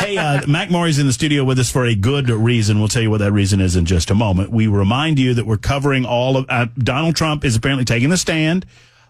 Hey, Mac Maury's in the studio with us for a good reason. We'll tell you what that reason is in just a moment. We remind you that we're covering all of Donald Trump is apparently taking the stand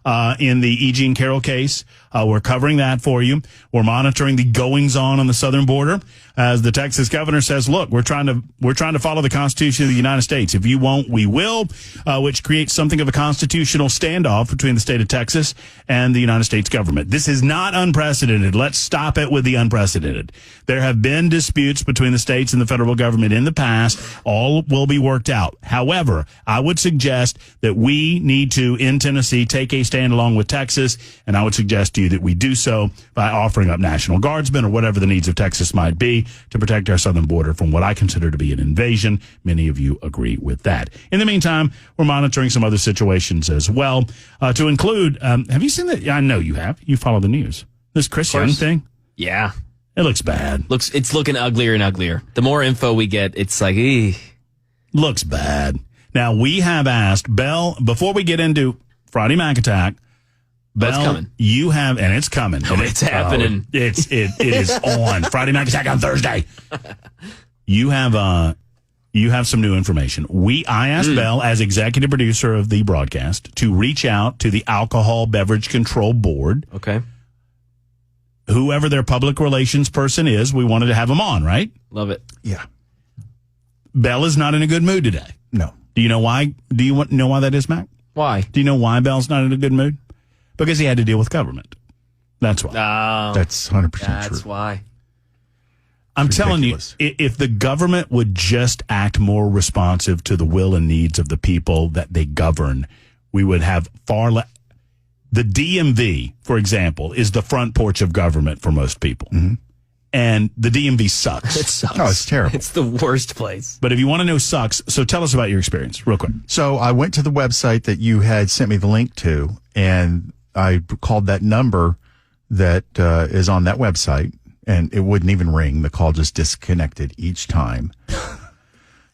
in the E. Jean Carroll case. We're covering that for you. We're monitoring the goings-on the southern border. As the Texas governor says, look, we're trying to follow the Constitution of the United States. If you won't, we will, which creates something of a constitutional standoff between the state of Texas and the United States government. This is not unprecedented. Let's stop it with the unprecedented. There have been disputes between the states and the federal government in the past. All will be worked out. However, I would suggest that we need to, in Tennessee, take a stand along with Texas, and I would suggest to you that we do so by offering up National Guardsmen or whatever the needs of Texas might be to protect our southern border from what I consider to be an invasion. Many of you agree with that. In the meantime, we're monitoring some other situations as well, to include, have you seen that? I know you have. You follow the news. This Chris Young thing? Yeah. It looks bad. It's looking uglier and uglier. The more info we get, it's like, looks bad. Now, we have asked Bell, before we get into Friday Mac Attack, Bell, it's coming. You have, and it's coming. Oh, it's happening. It is on Friday Night Attack on Thursday. You have some new information. I asked Bell, as executive producer of the broadcast, to reach out to the Alcohol Beverage Control Board. Okay. Whoever their public relations person is, we wanted to have them on, right? Love it. Yeah. Bell is not in a good mood today. No. Do you know why? Do you know why that is, Mac? Why? Do you know why Bell's not in a good mood? Because he had to deal with government. That's why. Oh, that's 100% true. That's why. I'm telling you, if the government would just act more responsive to the will and needs of the people that they govern, we would have far less. The DMV, for example, is the front porch of government for most people. Mm-hmm. And the DMV sucks. It sucks. Oh, it's terrible. It's the worst place. But if you want to know sucks, so tell us about your experience real quick. So I went to the website that you had sent me the link to, and I called that number that is on that website, and it wouldn't even ring. The call just disconnected each time.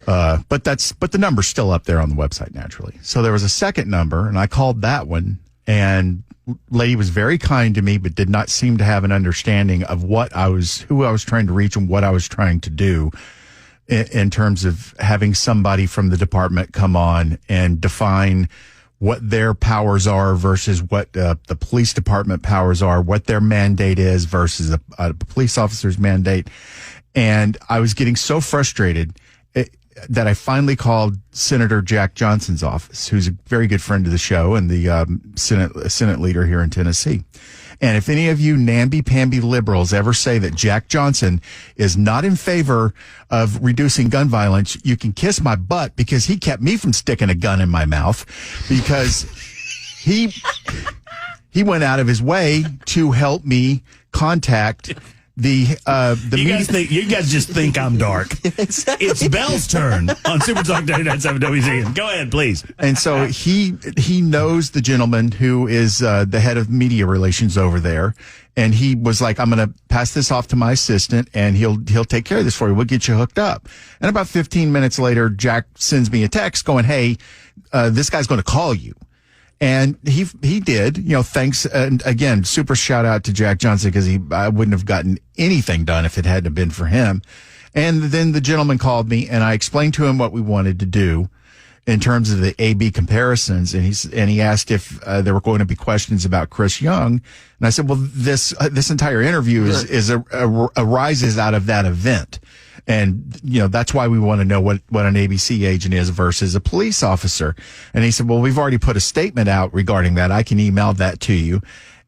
But the number's still up there on the website naturally. So there was a second number, and I called that one, and lady was very kind to me, but did not seem to have an understanding of who I was trying to reach and what I was trying to do in terms of having somebody from the department come on and define what their powers are versus what the police department powers are, what their mandate is versus a police officer's mandate. And I was getting so frustrated that I finally called Senator Jack Johnson's office, who's a very good friend of the show and the Senate leader here in Tennessee. And if any of you namby-pamby liberals ever say that Jack Johnson is not in favor of reducing gun violence, you can kiss my butt, because he kept me from sticking a gun in my mouth, because he went out of his way to help me contact you guys just think I'm dark. Exactly. It's Bell's turn on Super Talk 99.7 WZ. Go ahead, please. And so he knows the gentleman who is the head of media relations over there, and he was like, I'm going to pass this off to my assistant, and he'll take care of this for you. We'll get you hooked up. And about 15 minutes later, Jack sends me a text going, hey, this guy's going to call you. And he did, thanks. And again, super shout out to Jack Johnson, because I wouldn't have gotten anything done if it hadn't been for him. And then the gentleman called me, and I explained to him what we wanted to do in terms of the A/B comparisons. And he asked if there were going to be questions about Chris Young. And I said, well, this entire interview arises out of that event. And, that's why we want to know what an ABC agent is versus a police officer. And he said, well, we've already put a statement out regarding that. I can email that to you.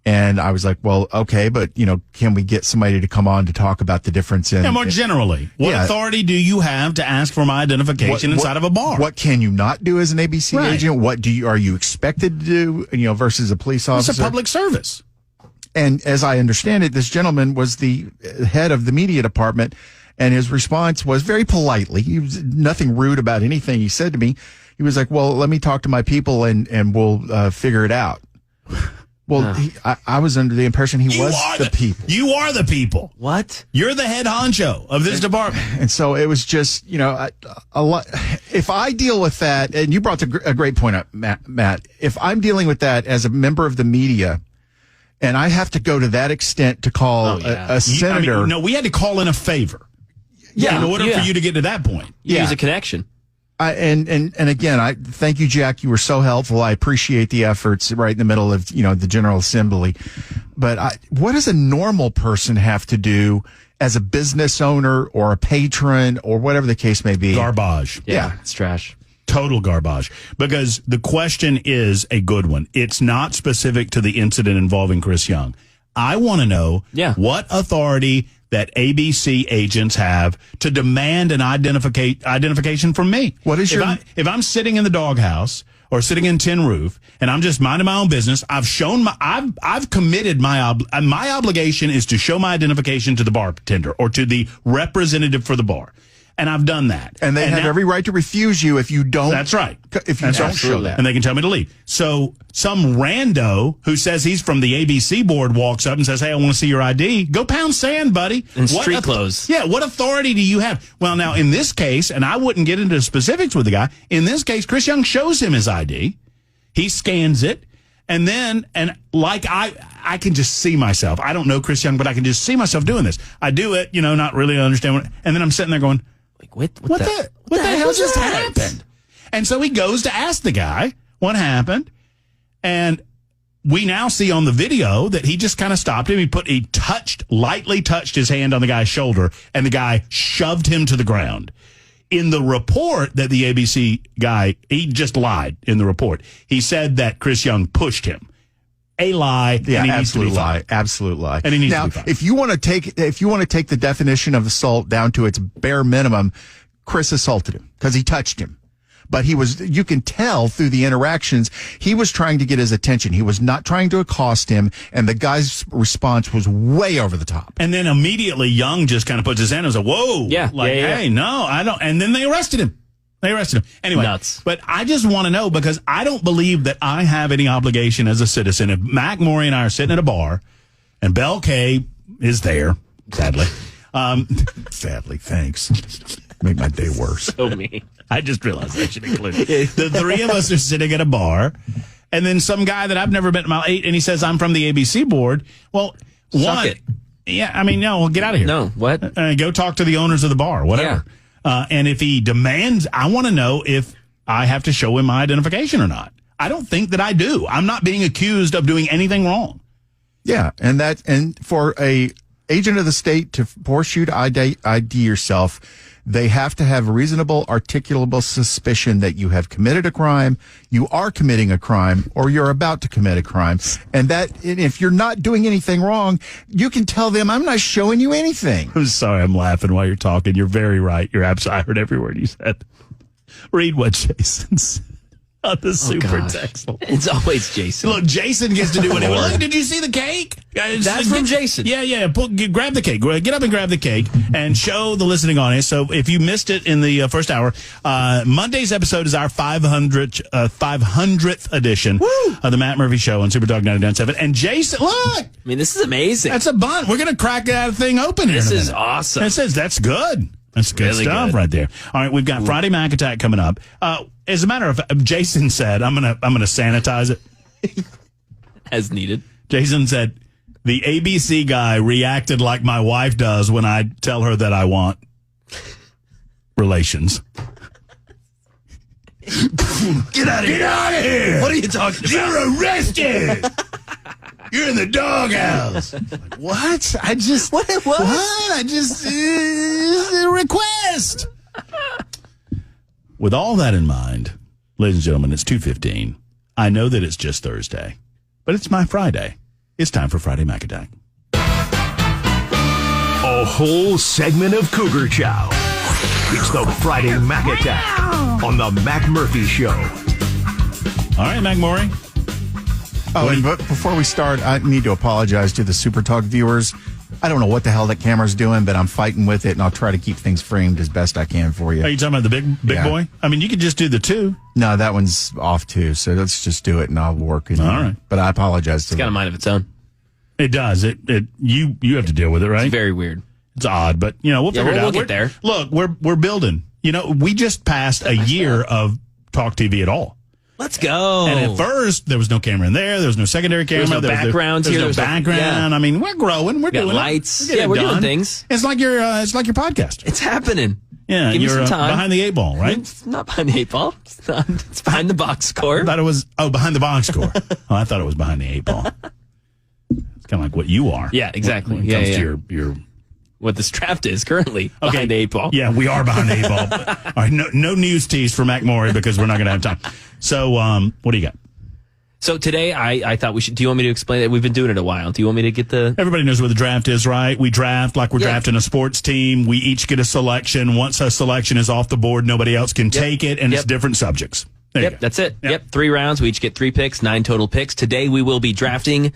And I was like, well, okay, but, can we get somebody to come on to talk about the difference in... Yeah, more generally, what authority do you have to ask for my identification inside of a bar? What can you not do as an ABC agent? What are you expected to do, versus a police officer? It's a public service. And as I understand it, this gentleman was the head of the media department, and his response was very politely. He was nothing rude about anything he said to me. He was like, well, let me talk to my people and we'll figure it out. Well, I was under the impression he was the people. You are the people. What? You're the head honcho of this department. And so it was just, a lot. If I deal with that, and you brought a great point up, Matt, if I'm dealing with that as a member of the media, And I have to go to that extent to call a senator. No, we had to call in a favor. In order for you to get to that point. Use a connection. And again, I thank you, Jack. You were so helpful. I appreciate the efforts right in the middle of, the General Assembly. But what does a normal person have to do as a business owner or a patron or whatever the case may be? Garbage. Yeah. It's trash. Total garbage. Because the question is a good one. It's not specific to the incident involving Chris Young. I want to know what authority that ABC agents have to demand an identification from me. What is if I'm sitting in the doghouse or sitting in tin roof and I'm just minding my own business, I've committed my obligation is to show my identification to the bartender or to the representative for the bar. And I've done that. And they have every right to refuse you if you don't. That's right. If you don't show that. And they can tell me to leave. So some rando who says he's from the ABC board walks up and says, hey, I want to see your ID. Go pound sand, buddy. And street clothes. Yeah, what authority do you have? Well, now, in this case, and I wouldn't get into specifics with the guy, in this case, Chris Young shows him his ID. He scans it. And then, I can just see myself. I don't know Chris Young, but I can just see myself doing this. I do it, not really understand and then I'm sitting there going, like, what the hell just happened? And so he goes to ask the guy what happened. And we now see on the video that he just kind of stopped him. He lightly touched his hand on the guy's shoulder, and the guy shoved him to the ground. In the report that the ABC guy, he just lied in the report. He said that Chris Young pushed him. A lie. Yeah, absolute lie. Absolute lie. And he needs now, to be fined. if you want to take the definition of assault down to its bare minimum, Chris assaulted him because he touched him. But you can tell through the interactions, he was trying to get his attention. He was not trying to accost him, and the guy's response was way over the top. And then immediately Young just kind of puts his hand and says, whoa. Hey, no, I don't. And then they arrested him. Anyway, nuts. But I just want to know, because I don't believe that I have any obligation as a citizen. If Mac Maury and I are sitting at a bar and Belle Kay is there, sadly. Sadly, thanks. Make my day worse. So me. I just realized I should include it. The three of us are sitting at a bar, and then some guy that I've never met in my life, and he says, I'm from the ABC board. Well, Suck it. Yeah, no, get out of here. No, what? Go talk to the owners of the bar, whatever. Yeah. And if he demands, I want to know if I have to show him my identification or not. I don't think that I do. I'm not being accused of doing anything wrong. Yeah, and for a agent of the state to force you to ID yourself, they have to have reasonable, articulable suspicion that you have committed a crime, you are committing a crime, or you're about to commit a crime. And if you're not doing anything wrong, you can tell them, I'm not showing you anything. I'm sorry, I'm laughing while you're talking. You're very right. I heard every word you said. Read what Jason said on the super text line. It's always Jason. Look, Jason gets to do what he wants. Look, did you see the cake? That's from Jason. Yeah. Grab the cake. Get up and grab the cake and show the listening audience. So if you missed it in the first hour, Monday's episode is our 500th edition of the Matt Murphy Show on Super Talk 99.7. And Jason, look! This is amazing. That's a bun. We're going to crack that thing open here. This is awesome. It says that's good. That's good really stuff right there. All right, we've got Friday Mac Attack coming up. As a matter of fact, Jason said, I'm gonna sanitize it as needed. Jason said the ABC guy reacted like my wife does when I tell her that I want relations. Get out of here! What are you talking about? You're arrested. You're in the doghouse. What? I just what? I just a request. With all that in mind, ladies and gentlemen, it's 2:15. I know that it's just Thursday, but it's my Friday. It's time for Friday Mac Attack. A whole segment of Cougar Chow. It's the Friday Mac Attack on the Mac Murphy Show. All right, Mac Maury. But before we start, I need to apologize to the Super Talk viewers. I don't know what the hell that camera's doing, but I'm fighting with it, and I'll try to keep things framed as best I can for you. Are you talking about the big boy? You could just do the two. No, that one's off too, so let's just do it, and I'll work it. All right. But I apologize to It's got a mind of its own. It does. You have to deal with it, right? It's very weird. It's odd, but we'll figure it out. We'll get there. Look, we're building. We just passed a year of Talk TV at all. Let's go. And at first, there was no camera in there. There was no secondary camera. There's no background here. There's no background. I mean, we're growing. We're doing lights. We're We're doing things. It's like your podcast. It's happening. Yeah, Give me you're some time. behind the 8 ball, right? It's not behind the 8 ball. It's behind the box score. I thought it was, behind the box score. I thought it was behind the 8 ball. It's kind of like what you are. Yeah, exactly. When it comes to your what this draft is currently behind the 8 ball. Yeah, we are behind the 8 ball. But, all right, no news tease for Mac Maury because we're not going to have time. So, what do you got? So today, I thought we should. Do you want me to explain it? We've been doing it a while. Do you want me to get the? Everybody knows where the draft is, right? We draft like we're drafting a sports team. We each get a selection. Once a selection is off the board, nobody else can take it, and it's different subjects. There you go. That's it. Yep, 3 rounds. We each get 3 picks, 9 total picks. Today, we will be drafting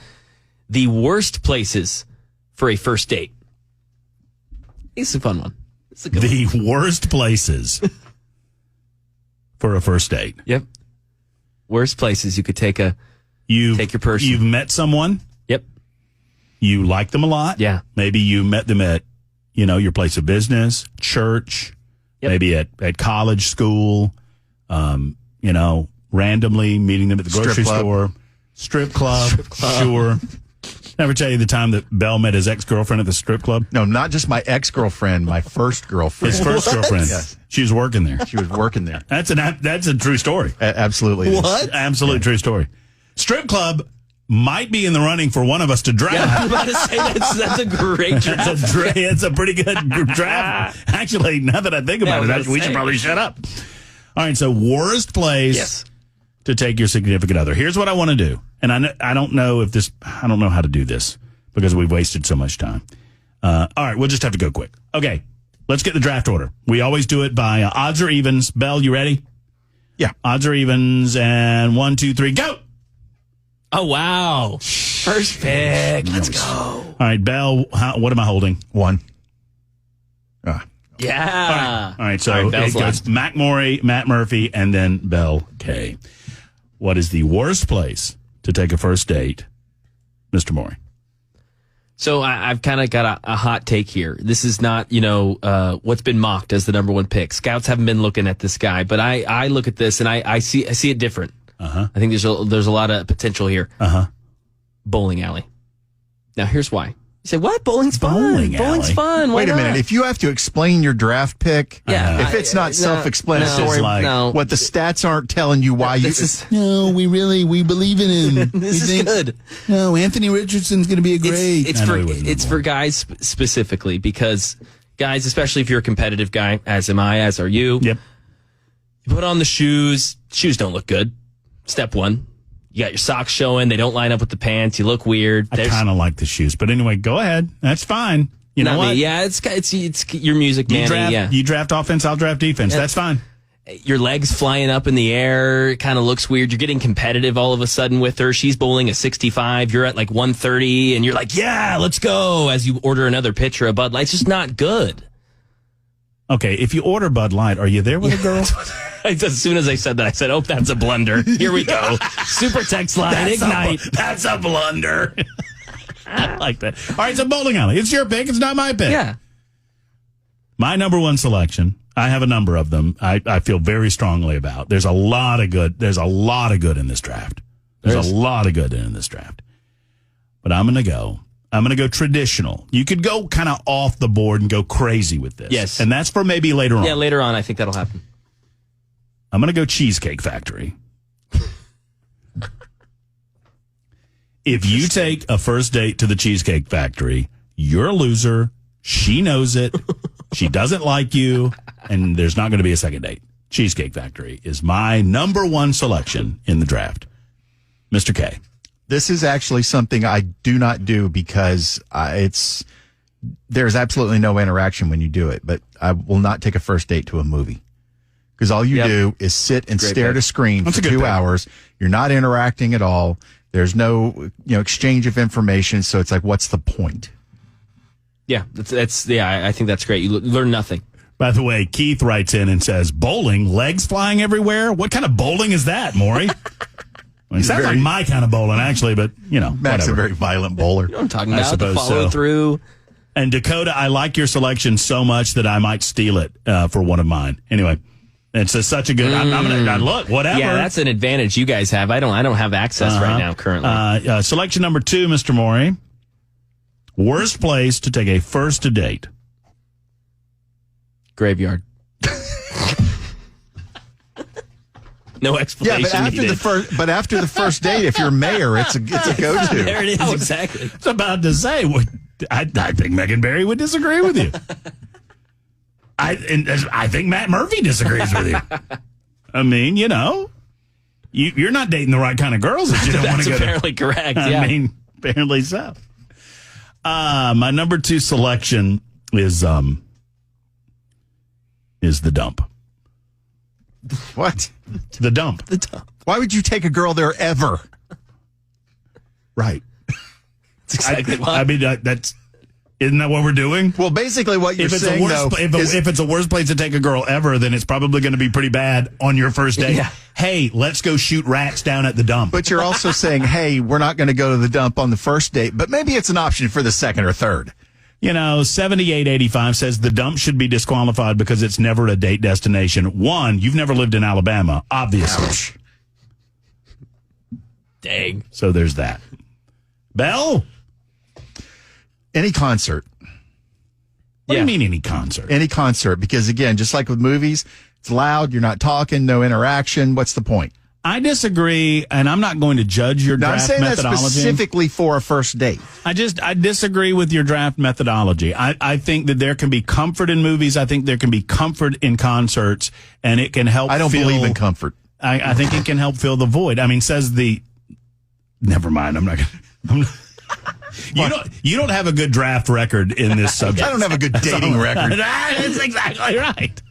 the worst places for a first date. It's a fun one. It's a good one. Worst places for a first date. Yep. Worst places you could take your person. You've met someone. Yep. You like them a lot. Yeah. Maybe you met them at, your place of business, church, maybe at college, school, randomly meeting them at the grocery store, strip club. Sure. Never tell you the time that Bell met his ex-girlfriend at the strip club? No, not just my ex-girlfriend, my first girlfriend. His first girlfriend. Yes. She was working there. She was working there. That's a true story. Absolutely. What? Absolutely true story. Strip club might be in the running for one of us to draft. Yeah, I was about to say that's a great draft. It's a pretty good draft. Actually, now that I think about it, we should probably shut up. All right, so worst place to take your significant other. Here's what I want to do. And I don't know how to do this because we've wasted so much time. All right, we'll just have to go quick. Okay, let's get the draft order. We always do it by odds or evens. Bell, you ready? Yeah. Odds or evens, and 1, 2, 3, go! Oh, wow. First pick. Let's go. All right, Bell, what am I holding? 1. Yeah. All right, so it goes Mac Maury, Matt Murphy, and then Bell K. What is the worst place to take a first date, Mr. Maury? So I've kind of got a hot take here. This is not, what's been mocked as the number 1 pick. Scouts haven't been looking at this guy, but I look at this and I see it different. I think there's a lot of potential here. Bowling alley. Now here's why. You say, what? Bowling's fun. Bowling's fun. Why Wait a not? minute. If you have to explain your draft pick, if it's not self-explanatory, what the stats aren't telling you why we believe in him. This is good. No, Anthony Richardson's going to be a great. It's for guys specifically because guys, especially if you're a competitive guy, as am I, as are you. Yep. You put on the shoes. Shoes don't look good. Step 1. You got your socks showing. They don't line up with the pants. You look weird. I kind of like the shoes. But anyway, go ahead. That's fine. You know what? Me. Yeah, it's your music, man. You draft offense, I'll draft defense. That's fine. Your legs flying up in the air. It kind of looks weird. You're getting competitive all of a sudden with her. She's bowling a 65. You're at like 130. And you're like, yeah, let's go. As you order another pitcher of Bud Light. It's just not good. Okay, if you order Bud Light, are you there with a girl? As soon as I said that, I said, oh, that's a blunder. Here we go. Super text line, ignite. That's a blunder. I like that. All right, so bowling alley. It's your pick. It's not my pick. Yeah. My number 1 selection, I have a number of them I feel very strongly about. There's a lot of good in this draft. There's a lot of good in this draft. But I'm going to go traditional. You could go kind of off the board and go crazy with this. Yes. And that's for maybe later on. Yeah, later on, I think that'll happen. I'm going to go Cheesecake Factory. If you take a first date to the Cheesecake Factory, you're a loser. She knows it. She doesn't like you. And there's not going to be a second date. Cheesecake Factory is my number 1 selection in the draft. Mr. K. This is actually something I do not do because there's absolutely no interaction when you do it. But I will not take a first date to a movie. Because all you do is sit and stare at a screen for 2 hours. You're not interacting at all. There's no exchange of information. So it's like, what's the point? Yeah, I think that's great. You learn nothing. By the way, Keith writes in and says, bowling, legs flying everywhere? What kind of bowling is that, Maury? It sounds like my kind of bowling, actually, but, Matt's whatever. a very violent bowler. You know what I'm talking about? The follow through. And Dakota, I like your selection so much that I might steal it for one of mine. Anyway, It's such a good. I'm gonna look. Whatever. Yeah, that's an advantage you guys have. I don't have access right now currently. Selection number 2, Mr. Morey. Worst place to take a first date. Graveyard. No explanation. Yeah, but after the first date, if you're mayor, it's a go-to. There it is, exactly. I was about to say, I think Megan Barry would disagree with you. I think Matt Murphy disagrees with you. I mean, you're not dating the right kind of girls if you don't want to go. That's apparently correct. Yeah. I mean, apparently so. My number 2 selection is the dump. What? The dump. The dump. Why would you take a girl there ever? Right. That's exactly why. I mean, isn't that what we're doing? Well, basically what you're saying, if it's the worst place to take a girl ever, then it's probably going to be pretty bad on your first date. Yeah. Hey, let's go shoot rats down at the dump. But you're also saying, hey, we're not going to go to the dump on the first date, but maybe it's an option for the second or third. 7885 says the dump should be disqualified because it's never a date destination. One, you've never lived in Alabama, obviously. Ouch. Dang. So there's that. Belle? Any concert. What do you mean any concert? Any concert, because again, just like with movies, it's loud, you're not talking, no interaction. What's the point? I disagree, and I'm not going to judge your draft methodology. I'm saying that specifically for a first date. I disagree with your draft methodology. I think that there can be comfort in movies. I think there can be comfort in concerts, and it can help. I don't believe in comfort. I think it can help fill the void. I mean, never mind. I'm not going to. You don't have a good draft record in this subject. I don't have a good dating record. That's exactly right.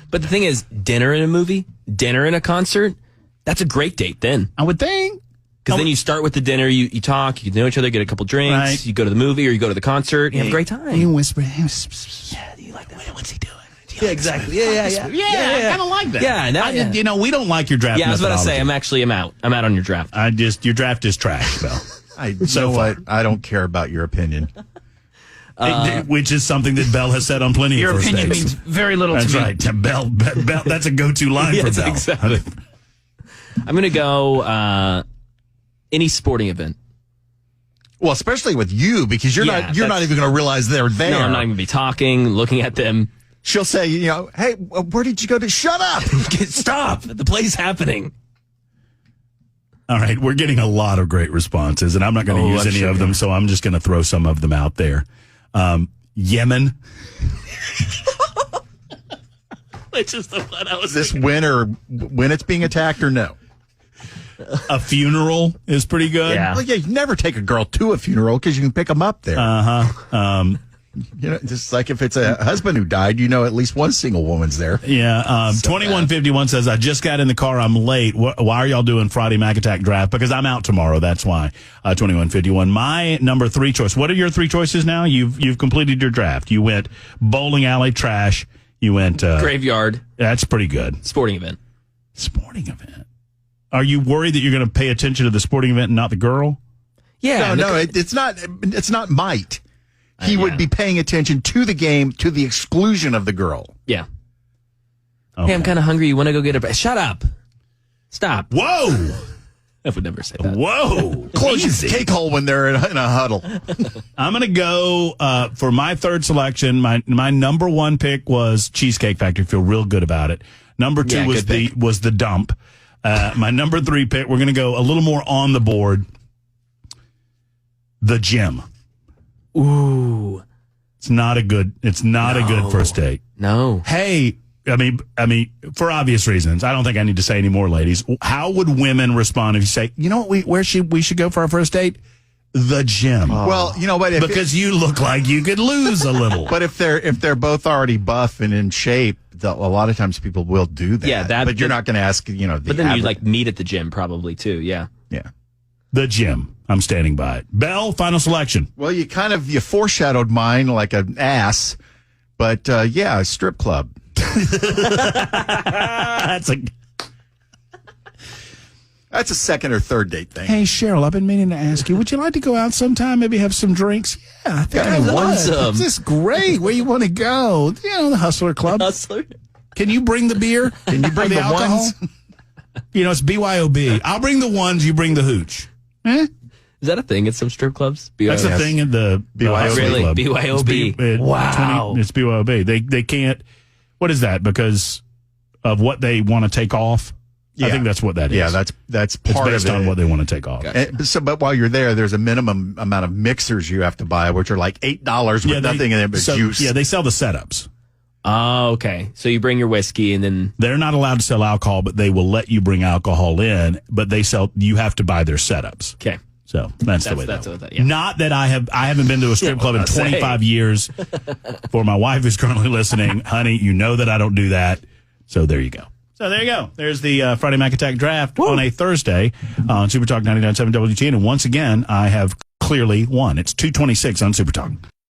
But the thing is, dinner in a movie, dinner in a concert, that's a great date then. I would think. Because then you start with the dinner, you talk, you get to know each other, get a couple drinks, right. You go to the movie or you go to the concert, you have a great time. You whisper. Yeah, you like that? What's he doing? Yeah, exactly. Yeah. I kind of like that. Yeah, we don't like your draft. Yeah, I was about to say, I'm out. I'm out on your draft. Your draft is trash, Bill. I don't care about your opinion. Which is something that Bell has said on plenty of first dates. Your opinion means very little to me. That's right. Bell, that's a go-to line for Bell. Exactly. I'm going to go any sporting event. Well, especially with you, because you're not even going to realize they're there. No, I'm not even going to be talking, looking at them. She'll say, hey, where did you go to? Shut up! Stop! The play's happening. All right, we're getting a lot of great responses, and I'm not going to use any of them, so I'm just going to throw some of them out there. Yemen. Which is the one I was this when it's being attacked or no? A funeral is pretty good. Yeah. Well, you never take a girl to a funeral because you can pick them up there. Just like if it's a husband who died, at least one single woman's there. Yeah. 2151 says, I just got in the car. I'm late. Why are y'all doing Friday Mac Attack draft? Because I'm out tomorrow. That's why. 2151. My number 3 choice. What are your 3 choices now? You've completed your draft. You went bowling alley, trash. You went graveyard. That's pretty good. Sporting event. Sporting event. Are you worried that you're going to pay attention to the sporting event and not the girl? Yeah. No, it's not. It's not might. He would be paying attention to the game to the exclusion of the girl. Yeah. Okay. Hey, I'm kind of hungry. You want to go get a... Shut up. Stop. Whoa. I would never say that. Whoa. Close your cake hole when they're in a huddle. I'm going to go for my third selection. My number 1 pick was Cheesecake Factory. Feel real good about it. Number 2 was the dump. My number 3 pick, we're going to go a little more on the board. The gym. Ooh. It's not a good first date. No. Hey, I mean, for obvious reasons, I don't think I need to say any more, ladies. How would women respond if you say, you know what, where we should go for our first date? The gym. Well, what? Because you look like you could lose a little. But if they're both already buff and in shape, a lot of times people will do that. Yeah, but you're not going to ask, But then you meet at the gym probably too. Yeah. Yeah. The gym. I'm standing by it. Bell, final selection. Well, you foreshadowed mine like an ass, but a strip club. That's a second or third date thing. Hey, Cheryl, I've been meaning to ask you, would you like to go out sometime, maybe have some drinks? Yeah, I think I want some. This is great. Where you want to go? The Hustler Club. Hustler. Can you bring the beer? Can you bring the alcohol? ones? It's BYOB. I'll bring the ones, you bring the hooch. Is that a thing at some strip clubs? That's a thing at the BYOB Really? club. BYOB. Wow. It's BYOB. They can't. What is that? Because of what they want to take off? I think that's what that is. Yeah, that's it's part based of it. on what they want to take off. But while you're there, there's a minimum amount of mixers you have to buy, which are like $8 with nothing in it but juice. Yeah, they sell the setups. Oh, okay. So you bring your whiskey and then They're not allowed to sell alcohol, but they will let you bring alcohol in. But you have to buy their setups. okay. So that's the way that's that what works. yeah. Not that I haven't been to a strip club in 25 years. For my wife who's currently listening, honey, you know that I don't do that. So there you go. So there you go. There's the Friday Mac Attack draft on a Thursday on Super Talk 99.7 WGN. And once again, I have clearly won. It's 226 on Super Talk.